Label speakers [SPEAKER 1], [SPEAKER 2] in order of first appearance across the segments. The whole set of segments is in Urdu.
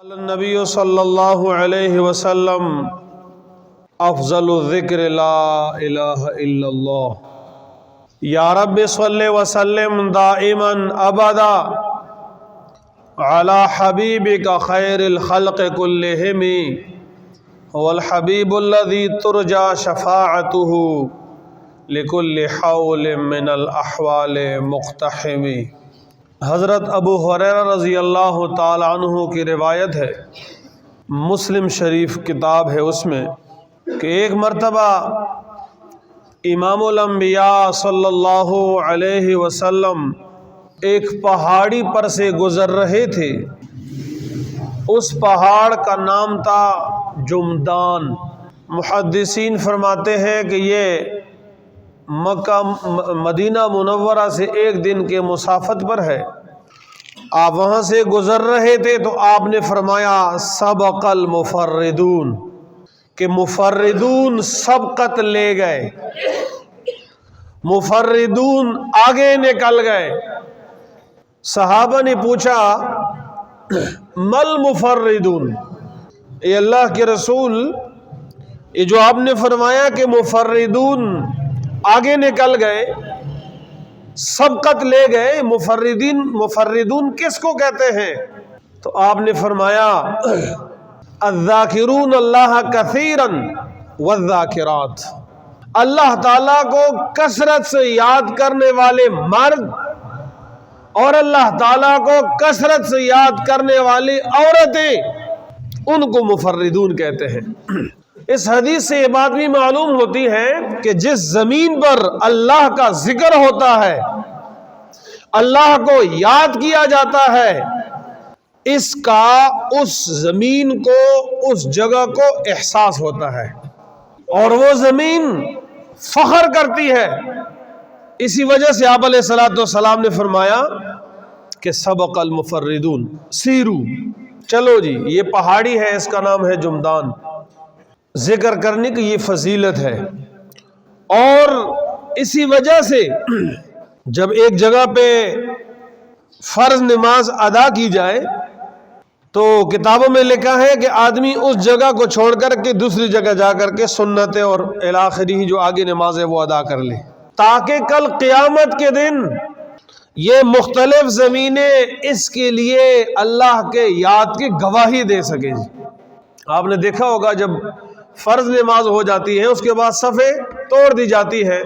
[SPEAKER 1] النبی صلی اللہ علیہ وسلم افضل الذکر لا الہ الا اللہ یا رب صلی وسلم دائما ابدا علی حبیبک خیر الخلق کلہم هو الحبیب الذی ترجى شفاعته لكل حول من الاحوال مقتحم۔ حضرت ابو ہریرہ رضی اللہ تعالی عنہ کی روایت ہے، مسلم شریف کتاب ہے، اس میں کہ ایک مرتبہ امام الانبیاء صلی اللہ علیہ وسلم ایک پہاڑی پر سے گزر رہے تھے۔ اس پہاڑ کا نام تھا جمدان۔ محدثین فرماتے ہیں کہ یہ مکہ مدینہ منورہ سے ایک دن کے مسافت پر ہے۔ آپ وہاں سے گزر رہے تھے تو آپ نے فرمایا سبق المفردون، کہ مفردون سبقت لے گئے، مفردون آگے نکل گئے۔ صحابہ نے پوچھا مل مفردون، اے اللہ کے رسول، یہ جو آپ نے فرمایا کہ مفردون آگے نکل گئے، سبقت لے گئے، مفردون کس کو کہتے ہیں؟ تو آپ نے فرمایا الذاکرون اللہ کثیرا والذاکرات، اللہ تعالیٰ کو کثرت سے یاد کرنے والے مرد اور اللہ تعالیٰ کو کثرت سے یاد کرنے والی عورتیں، ان کو مفردون کہتے ہیں۔ اس حدیث سے یہ بات بھی معلوم ہوتی ہے کہ جس زمین پر اللہ کا ذکر ہوتا ہے، اللہ کو یاد کیا جاتا ہے، اس کا اس زمین کو، اس جگہ کو احساس ہوتا ہے اور وہ زمین فخر کرتی ہے۔ اسی وجہ سے آپ علیہ الصلوۃ والسلام نے فرمایا کہ سبق المفردون، سیرو، چلو جی، یہ پہاڑی ہے، اس کا نام ہے جمدان۔ ذکر کرنے کی یہ فضیلت ہے، اور اسی وجہ سے جب ایک جگہ پہ فرض نماز ادا کی جائے تو کتابوں میں لکھا ہے کہ آدمی اس جگہ کو چھوڑ کر کے دوسری جگہ جا کر کے سنتیں اور الاخری جو آگے نماز ہے وہ ادا کر لے، تاکہ کل قیامت کے دن یہ مختلف زمینیں اس کے لیے اللہ کے یاد کی گواہی دے سکے۔ آپ نے دیکھا ہوگا جب فرض نماز ہو جاتی ہے، اس کے بعد صفیں توڑ دی جاتی ہے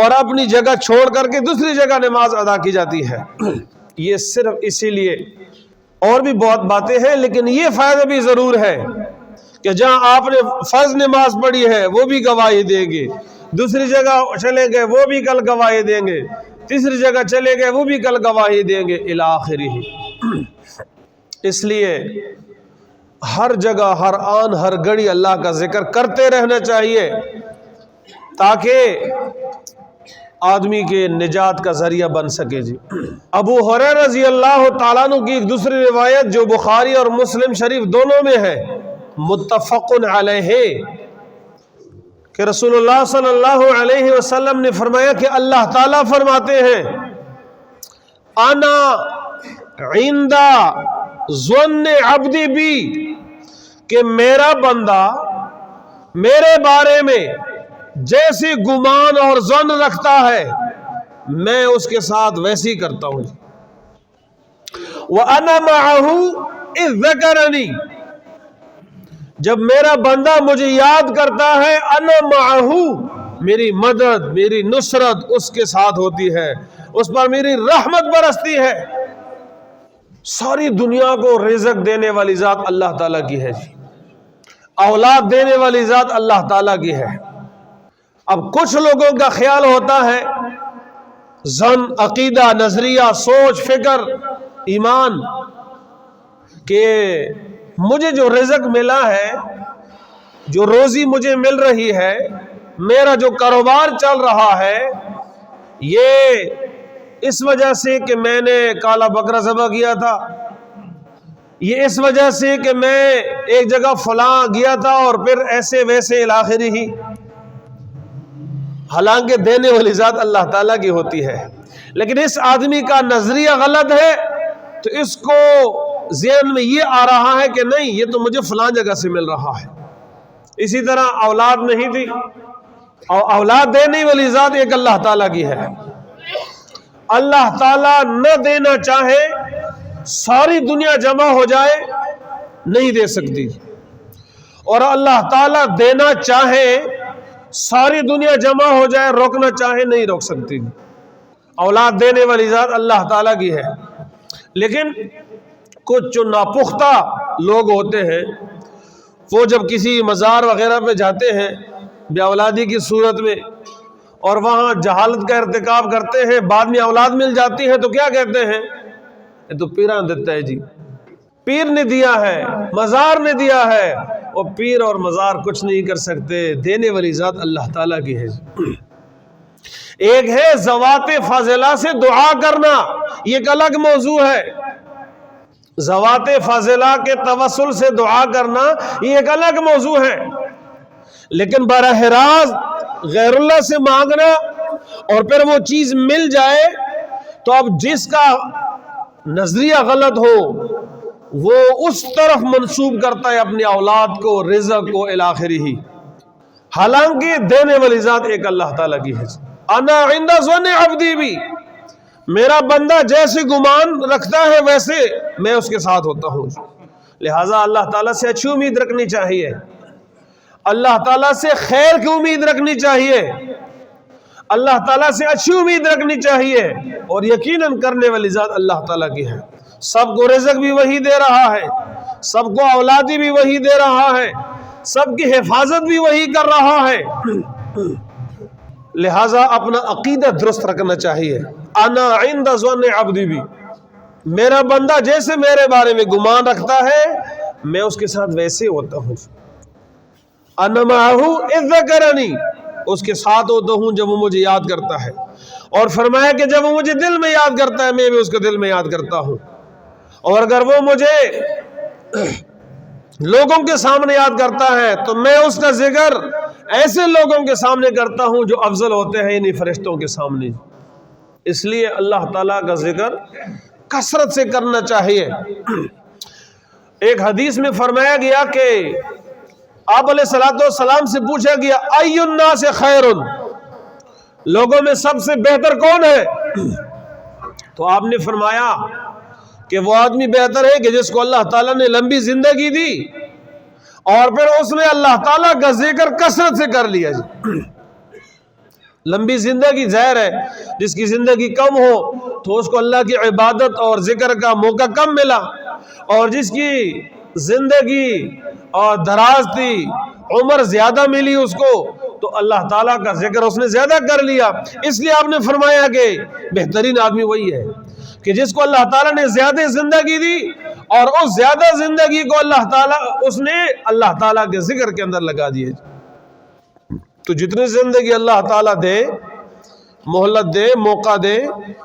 [SPEAKER 1] اور اپنی جگہ چھوڑ کر کے دوسری جگہ نماز ادا کی جاتی ہے۔ یہ صرف اسی لیے، اور بھی بہت باتیں ہیں، لیکن یہ فائدہ بھی ضرور ہے کہ جہاں آپ نے فرض نماز پڑھی ہے وہ بھی گواہی دیں گے، دوسری جگہ چلے گئے وہ بھی کل گواہی دیں گے، تیسری جگہ چلے گئے وہ بھی کل گواہی دیں گے الی آخرہ۔ اس لیے ہر جگہ، ہر آن، ہر گھڑی اللہ کا ذکر کرتے رہنا چاہیے، تاکہ آدمی کے نجات کا ذریعہ بن سکے۔ جی، ابو ہریرہ رضی اللہ تعالیٰ عنہ کی ایک دوسری روایت جو بخاری اور مسلم شریف دونوں میں ہے، متفق علیہ، کہ رسول اللہ صلی اللہ علیہ وسلم نے فرمایا کہ اللہ تعالیٰ فرماتے ہیں انا عند ظن عبدی بی، کہ میرا بندہ میرے بارے میں جیسی گمان اور ظن رکھتا ہے میں اس کے ساتھ ویسی کرتا ہوں۔ وَأَنَا مَعَهُ إِذْ ذَكَرَنِي، جب میرا بندہ مجھے یاد کرتا ہے، انا معه، میری مدد، میری نصرت اس کے ساتھ ہوتی ہے، اس پر میری رحمت برستی ہے۔ ساری دنیا کو رزق دینے والی ذات اللہ تعالیٰ کی ہے، اولاد دینے والی ذات اللہ تعالیٰ کی ہے۔ اب کچھ لوگوں کا خیال ہوتا ہے، ظن، عقیدہ، نظریہ، سوچ، فکر، ایمان، کہ مجھے جو رزق ملا ہے، جو روزی مجھے مل رہی ہے، میرا جو کاروبار چل رہا ہے، یہ اس وجہ سے کہ میں نے کالا بکرا ذبح کیا تھا، یہ اس وجہ سے کہ میں ایک جگہ فلاں گیا تھا اور پھر ایسے ویسے الی آخرہ۔ حالانکہ دینے والی ذات اللہ تعالیٰ کی ہوتی ہے، لیکن اس آدمی کا نظریہ غلط ہے تو اس کو ذہن میں یہ آ رہا ہے کہ نہیں یہ تو مجھے فلاں جگہ سے مل رہا ہے۔ اسی طرح اولاد نہیں تھی، اور اولاد دینے والی ذات ایک اللہ تعالیٰ کی ہے۔ اللہ تعالیٰ نہ دینا چاہے ساری دنیا جمع ہو جائے نہیں دے سکتی، اور اللہ تعالیٰ دینا چاہے ساری دنیا جمع ہو جائے روکنا چاہے نہیں روک سکتی۔ اولاد دینے والی ذات اللہ تعالیٰ کی ہے، لیکن کچھ جو ناپختہ لوگ ہوتے ہیں وہ جب کسی مزار وغیرہ پہ جاتے ہیں بے اولادی کی صورت میں اور وہاں جہالت کا ارتکاب کرتے ہیں، بعد میں اولاد مل جاتی ہے تو کیا کہتے ہیں؟ یہ تو پیراں دیتا ہے جی، پیر نے دیا ہے، مزار نے دیا ہے۔ وہ پیر اور مزار کچھ نہیں کر سکتے، دینے والی ذات اللہ تعالیٰ کی ہے۔ ایک ہے ذوات فاضلہ سے دعا کرنا، یہ ایک الگ موضوع ہے۔ ذوات فاضلہ کے توسل سے دعا کرنا یہ ایک الگ موضوع ہے، لیکن براہ راست غیر اللہ سے مانگنا اور پھر وہ چیز مل جائے تو اب جس کا نظریہ غلط ہو وہ اس طرف منسوب کرتا ہے اپنی اولاد کو، رزق کو الاخری ہی، حالانکہ دینے والی ذات ایک اللہ تعالیٰ کی ہے۔ انا عند ظن عبدی بھی، میرا بندہ جیسے گمان رکھتا ہے ویسے میں اس کے ساتھ ہوتا ہوں، لہٰذا اللہ تعالیٰ سے اچھی امید رکھنی چاہیے، اللہ تعالیٰ سے خیر کی امید رکھنی چاہیے، اللہ تعالیٰ سے اچھی امید رکھنی چاہیے، اور یقیناً کرنے والی ذات اللہ تعالیٰ کی ہے۔ سب کو رزق بھی وہی دے رہا ہے، سب کو اولادی بھی وہی دے رہا ہے، سب کی حفاظت بھی وہی کر رہا ہے، لہٰذا اپنا عقیدہ درست رکھنا چاہیے۔ انا عند ظن عبدی بھی، میرا بندہ جیسے میرے بارے میں گمان رکھتا ہے میں اس کے ساتھ ویسے ہوتا ہوں۔ انا معہ اذ ذکرنی، اس کے ساتھ ہوتا ہوں جب وہ مجھے یاد کرتا ہے، اور فرمایا کہ جب وہ مجھے دل میں یاد کرتا ہے میں بھی اس کو دل میں یاد کرتا ہوں، اور اگر وہ مجھے لوگوں کے سامنے یاد کرتا ہے تو میں اس کا ذکر ایسے لوگوں کے سامنے کرتا ہوں جو افضل ہوتے ہیں یعنی فرشتوں کے سامنے۔ اس لیے اللہ تعالیٰ کا ذکر کثرت سے کرنا چاہیے۔ ایک حدیث میں فرمایا گیا کہ آپ علیہ السلام سے پوچھا گیا ای الناس خیر، لوگوں میں سب سے بہتر کون ہے؟ تو آپ نے فرمایا کہ وہ آدمی بہتر ہے کہ جس کو اللہ تعالیٰ نے لمبی زندگی دی اور پھر اس نے اللہ تعالیٰ کا ذکر کثرت سے کر لیا جی۔ لمبی زندگی ظاہر ہے، جس کی زندگی کم ہو تو اس کو اللہ کی عبادت اور ذکر کا موقع کم ملا، اور جس کی زندگی اور دراز تھی، عمر زیادہ ملی اس کو، تو اللہ تعالیٰ کا ذکر اس نے زیادہ کر لیا۔ اس لیے آپ نے فرمایا کہ بہترین آدمی وہی ہے کہ جس کو اللہ تعالیٰ نے زیادہ زندگی دی اور اس زیادہ زندگی کو اس نے اللہ تعالیٰ کے ذکر کے اندر لگا دیے۔ تو جتنی زندگی اللہ تعالیٰ دے، مہلت دے، موقع دے،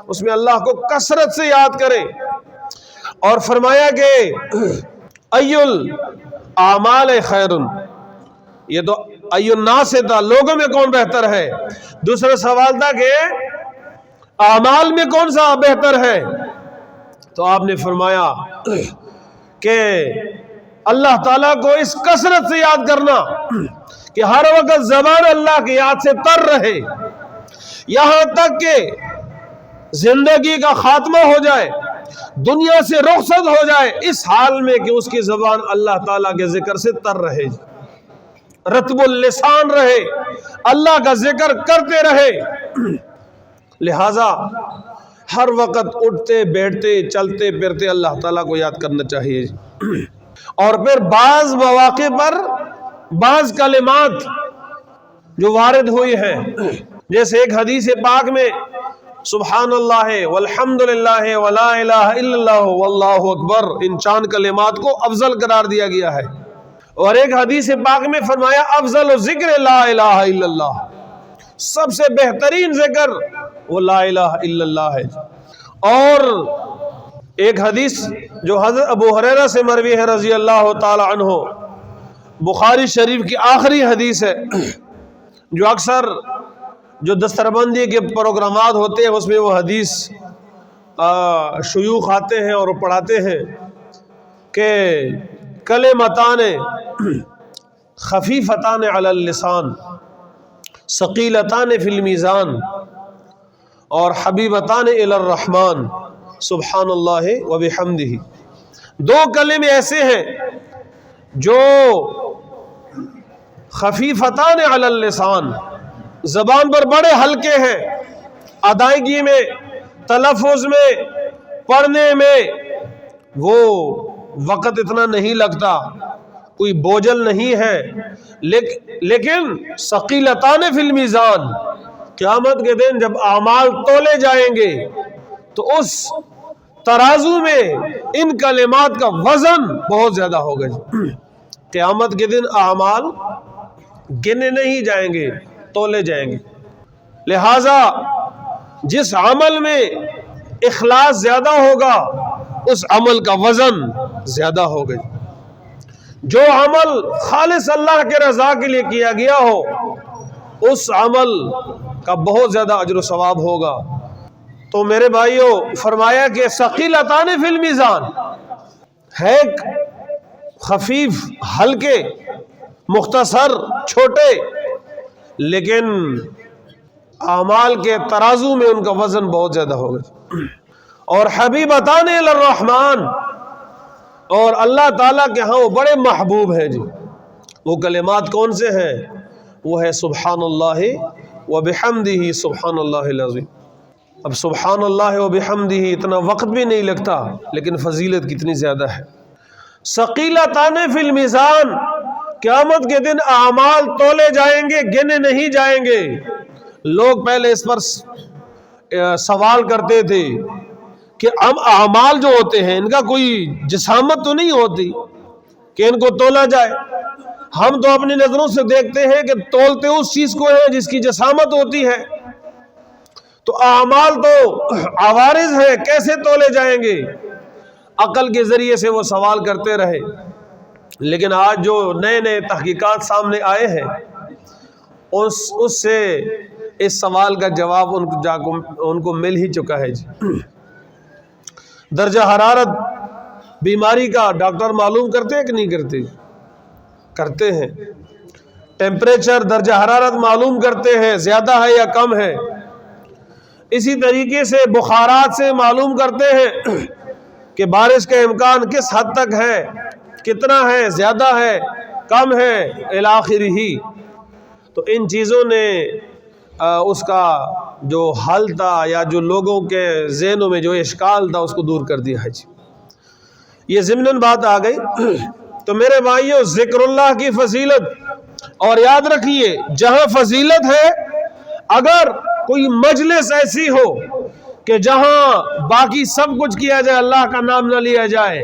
[SPEAKER 1] اس میں اللہ کو کثرت سے یاد کرے۔ اور فرمایا کہ ای الاعمال خیر، یہ تو ای الناس سے تھا، لوگوں میں کون بہتر ہے۔ دوسرا سوال تھا کہ اعمال میں کون سا بہتر ہے، تو آپ نے فرمایا کہ اللہ تعالیٰ کو اس کثرت سے یاد کرنا کہ ہر وقت زبان اللہ کی یاد سے تر رہے، یہاں تک کہ زندگی کا خاتمہ ہو جائے، دنیا سے رخصت ہو جائے، اس حال میں کہ اس کی زبان اللہ تعالیٰ کے ذکر سے تر رہے، رطب اللسان رہے، اللہ کا ذکر کرتے رہے۔ لہٰذا ہر وقت اٹھتے بیٹھتے چلتے پھرتے اللہ تعالیٰ کو یاد کرنا چاہیے۔ اور پھر بعض مواقع پر بعض کلمات جو وارد ہوئی ہیں، جیسے ایک حدیث پاک میں سبحان اللہ والحمدللہ ولا الہ الا اللہ واللہ اکبر، ان چاند کلمات کو افضل قرار دیا گیا ہے، اور ایک حدیث پاک میں فرمایا افضل ذکر لا الہ الا اللہ، سب سے بہترین ذکر وہ لا الہ الا اللہ ہے۔ اور ایک حدیث جو حضرت ابو ہریرہ سے مروی ہے رضی اللہ تعالی عنہ، بخاری شریف کی آخری حدیث ہے، جو اکثر جو دستربندی کے پروگرامات ہوتے ہیں اس میں وہ حدیث شیوخ آتے ہیں اور پڑھاتے ہیں۔ کہ کلمتان خفیفتان علی اللسان ثقیلتان فی المیزان اور حبیبتان الی الرحمن سبحان اللہ و بحمدہ. دو کلمے ایسے ہیں جو خفیفتان علی اللسان، زبان پر بڑے ہلکے ہیں، ادائیگی میں، تلفظ میں، پڑھنے میں وہ وقت اتنا نہیں لگتا، کوئی بوجھل نہیں ہے، لیکن ثقیلتان فی المیزان، قیامت کے دن جب اعمال تولے جائیں گے تو اس ترازو میں ان کلمات کا وزن بہت زیادہ ہوگا. قیامت کے دن اعمال گنے نہیں جائیں گے، تولے جائیں گے. لہذا جس عمل میں اخلاص زیادہ ہوگا اس عمل کا وزن زیادہ ہوگا. جو عمل خالص اللہ کے رضا کے لیے کیا گیا ہو اس عمل کا بہت زیادہ اجر و ثواب ہوگا. تو میرے بھائیوں فرمایا کہ ثقیلتان فی المیزان ہے، خفیف، ہلکے، مختصر، چھوٹے، لیکن اعمال کے ترازو میں ان کا وزن بہت زیادہ ہوگا. اور حبیبتان الی الرحمن، اور اللہ تعالیٰ کے ہاں وہ بڑے محبوب ہیں جی. وہ کلمات کون سے ہیں؟ وہ ہے سبحان اللہ و بحمدہ سبحان اللہ العظیم. اب سبحان اللہ و بحمدہ اتنا وقت بھی نہیں لگتا، لیکن فضیلت کتنی زیادہ ہے. ثقیلتان فی المیزان، قیامت کے دن اعمال تولے جائیں گے، گنے نہیں جائیں گے. لوگ پہلے اس پر سوال کرتے تھے کہ اب اعمال جو ہوتے ہیں ان کا کوئی جسامت تو نہیں ہوتی کہ ان کو تولا جائے. ہم تو اپنی نظروں سے دیکھتے ہیں کہ تولتے اس چیز کو ہے جس کی جسامت ہوتی ہے، تو اعمال تو عوارض ہیں، کیسے تولے جائیں گے؟ عقل کے ذریعے سے وہ سوال کرتے رہے. لیکن آج جو نئے نئے تحقیقات سامنے آئے ہیں اس سے اس سوال کا جواب ان کو مل ہی چکا ہے جی. درجہ حرارت بیماری کا ڈاکٹر معلوم کرتے ہیں کہ نہیں کرتے؟ کرتے ہیں. ٹیمپریچر، درجہ حرارت معلوم کرتے ہیں زیادہ ہے یا کم ہے. اسی طریقے سے بخارات سے معلوم کرتے ہیں کہ بارش کا امکان کس حد تک ہے، کتنا ہے، زیادہ ہے، کم ہے، الی آخرہ. تو ان چیزوں نے اس کا جو حل تھا یا جو لوگوں کے ذہنوں میں جو اشکال تھا اس کو دور کر دیا ہے جی. یہ ضمناً بات آ گئی. تو میرے بھائیوں ذکر اللہ کی فضیلت، اور یاد رکھیے جہاں فضیلت ہے، اگر کوئی مجلس ایسی ہو کہ جہاں باقی سب کچھ کیا جائے اللہ کا نام نہ لیا جائے،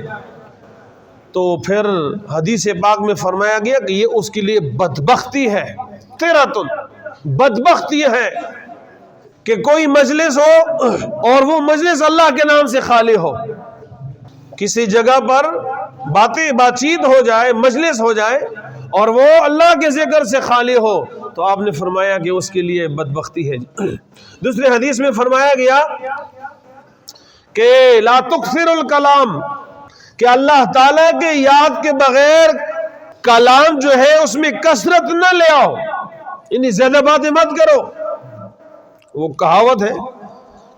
[SPEAKER 1] تو پھر حدیث پاک میں فرمایا گیا کہ یہ اس کے لیے بدبختی ہے. تیراتن، بدبختی ہے کہ کوئی مجلس ہو اور وہ مجلس اللہ کے نام سے خالی ہو. کسی جگہ پر بات چیت ہو جائے، مجلس ہو جائے اور وہ اللہ کے ذکر سے خالی ہو، تو آپ نے فرمایا کہ اس کے لیے بدبختی ہے. دوسرے حدیث میں فرمایا گیا کہ لا تکثر الکلام، کہ اللہ تعالیٰ کے یاد کے بغیر کلام جو ہے اس میں کثرت نہ لے آؤ، یعنی زیادہ باتیں مت کرو. وہ کہاوت ہے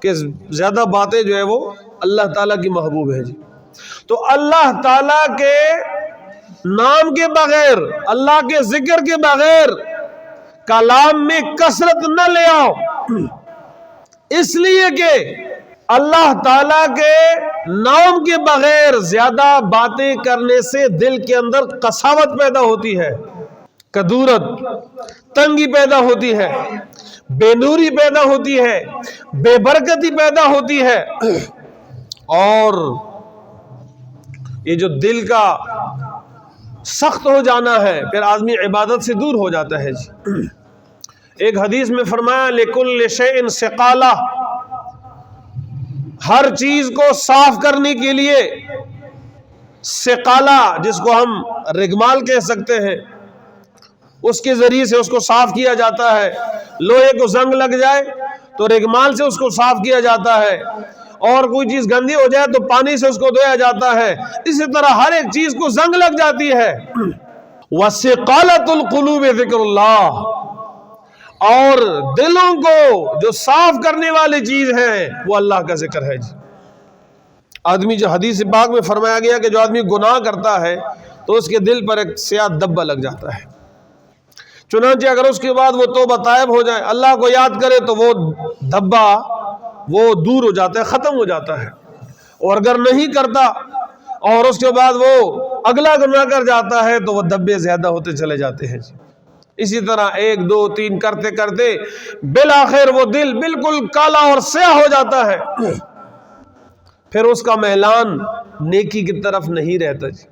[SPEAKER 1] کہ زیادہ باتیں جو ہے وہ اللہ تعالیٰ کی محبوب ہے جی. تو اللہ تعالیٰ کے نام کے بغیر، اللہ کے ذکر کے بغیر کلام میں کثرت نہ لے آؤ، اس لیے کہ اللہ تعالیٰ کے نام کے بغیر زیادہ باتیں کرنے سے دل کے اندر قساوت پیدا ہوتی ہے، کدورت، تنگی پیدا ہوتی ہے، بے نوری پیدا ہوتی ہے، بے برکتی پیدا ہوتی ہے، اور یہ جو دل کا سخت ہو جانا ہے پھر آدمی عبادت سے دور ہو جاتا ہے جی. ایک حدیث میں فرمایا لِكُلِّ شَيْءٍ سِقَالَةٌ، ہر چیز کو صاف کرنے کے لیے سقالہ، جس کو ہم رگمال کہہ سکتے ہیں، اس کے ذریعے سے اس کو صاف کیا جاتا ہے. لوہے کو زنگ لگ جائے تو رگمال سے اس کو صاف کیا جاتا ہے، اور کوئی چیز گندی ہو جائے تو پانی سے اس کو دھویا جاتا ہے، اسی طرح ہر ایک چیز کو زنگ لگ جاتی ہے۔ وَسِقَالَةُ الْقُلُوبِ ذِكْرُ اللَّهِ، اور دلوں کو جو صاف کرنے والی چیز ہے وہ اللہ کا ذکر ہے جی۔ آدمی جو حدیث پاک میں فرمایا گیا کہ جو آدمی گناہ کرتا ہے تو اس کے دل پر ایک سیاہ دبا لگ جاتا ہے، چنانچہ اگر اس کے بعد وہ توبہ طائب ہو جائے، اللہ کو یاد کرے تو وہ دھبا وہ دور ہو جاتا ہے، ختم ہو جاتا ہے۔ اور اگر نہیں کرتا اور اس کے بعد وہ اگلا گناہ کر جاتا ہے تو وہ دھبے زیادہ ہوتے چلے جاتے ہیں۔ اسی طرح 1 2 3 کرتے کرتے بالآخر وہ دل بالکل کالا اور سیاہ ہو جاتا ہے، پھر اس کا میلان نیکی کی طرف نہیں رہتا جی۔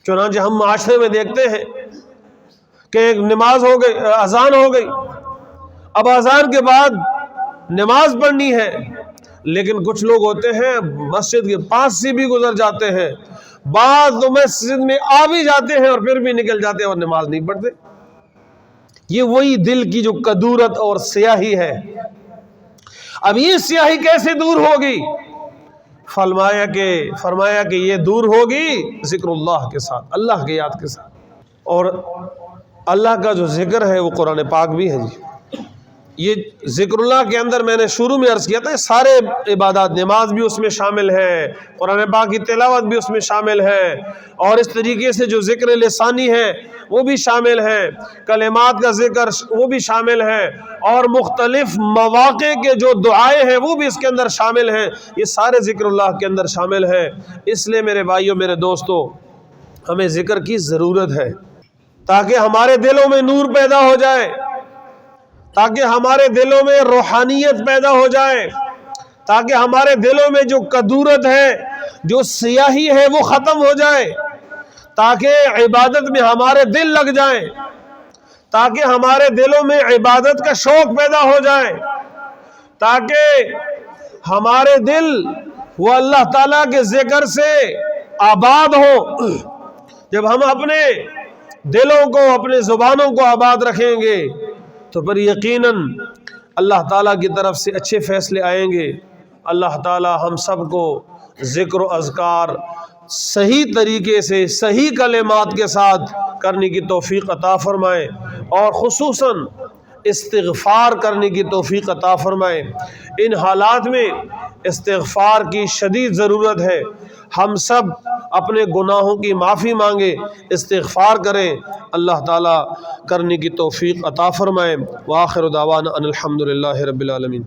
[SPEAKER 1] چنانچہ ہم معاشرے میں دیکھتے ہیں کہ ایک نماز ہو گئی، اذان ہو گئی، اب اذان کے بعد نماز پڑھنی ہے، لیکن کچھ لوگ ہوتے ہیں مسجد کے پاس سے بھی گزر جاتے ہیں، بعض تو مسجد میں آ بھی جاتے ہیں اور پھر بھی نکل جاتے ہیں اور نماز نہیں پڑھتے۔ یہ وہی دل کی جو کدورت اور سیاہی ہے۔ اب یہ سیاہی کیسے دور ہوگی؟ فرمایا کہ یہ دور ہوگی ذکر اللہ کے ساتھ، اللہ کی یاد کے ساتھ۔ اور اللہ کا جو ذکر ہے وہ قرآن پاک بھی ہے جی۔ یہ ذکر اللہ کے اندر میں نے شروع میں عرض کیا تھا، سارے عبادات، نماز بھی اس میں شامل ہے، قرآن پاک کی تلاوت بھی اس میں شامل ہے، اور اس طریقے سے جو ذکر لسانی ہے وہ بھی شامل ہے، کلمات کا ذکر وہ بھی شامل ہے، اور مختلف مواقع کے جو دعائیں ہیں وہ بھی اس کے اندر شامل ہیں۔ یہ سارے ذکر اللہ کے اندر شامل ہیں۔ اس لیے میرے بھائیوں، میرے دوستو، ہمیں ذکر کی ضرورت ہے تاکہ ہمارے دلوں میں نور پیدا ہو جائے، تاکہ ہمارے دلوں میں روحانیت پیدا ہو جائے، تاکہ ہمارے دلوں میں جو کدورت ہے، جو سیاہی ہے وہ ختم ہو جائے، تاکہ عبادت میں ہمارے دل لگ جائیں، تاکہ ہمارے دلوں میں عبادت کا شوق پیدا ہو جائے، تاکہ ہمارے دل وہ اللہ تعالیٰ کے ذکر سے آباد ہو۔ جب ہم اپنے دلوں کو، اپنے زبانوں کو آباد رکھیں گے تو پھر یقیناً اللہ تعالیٰ کی طرف سے اچھے فیصلے آئیں گے۔ اللہ تعالیٰ ہم سب کو ذکر و اذکار صحیح طریقے سے، صحیح کلمات کے ساتھ کرنے کی توفیق عطا فرمائے، اور خصوصاً استغفار کرنے کی توفیق عطا فرمائے۔ ان حالات میں استغفار کی شدید ضرورت ہے۔ ہم سب اپنے گناہوں کی معافی مانگے، استغفار کریں، اللہ تعالیٰ کرنے کی توفیق عطا فرمائے۔ وآخر دعوانا ان الحمدللہ رب العالمین۔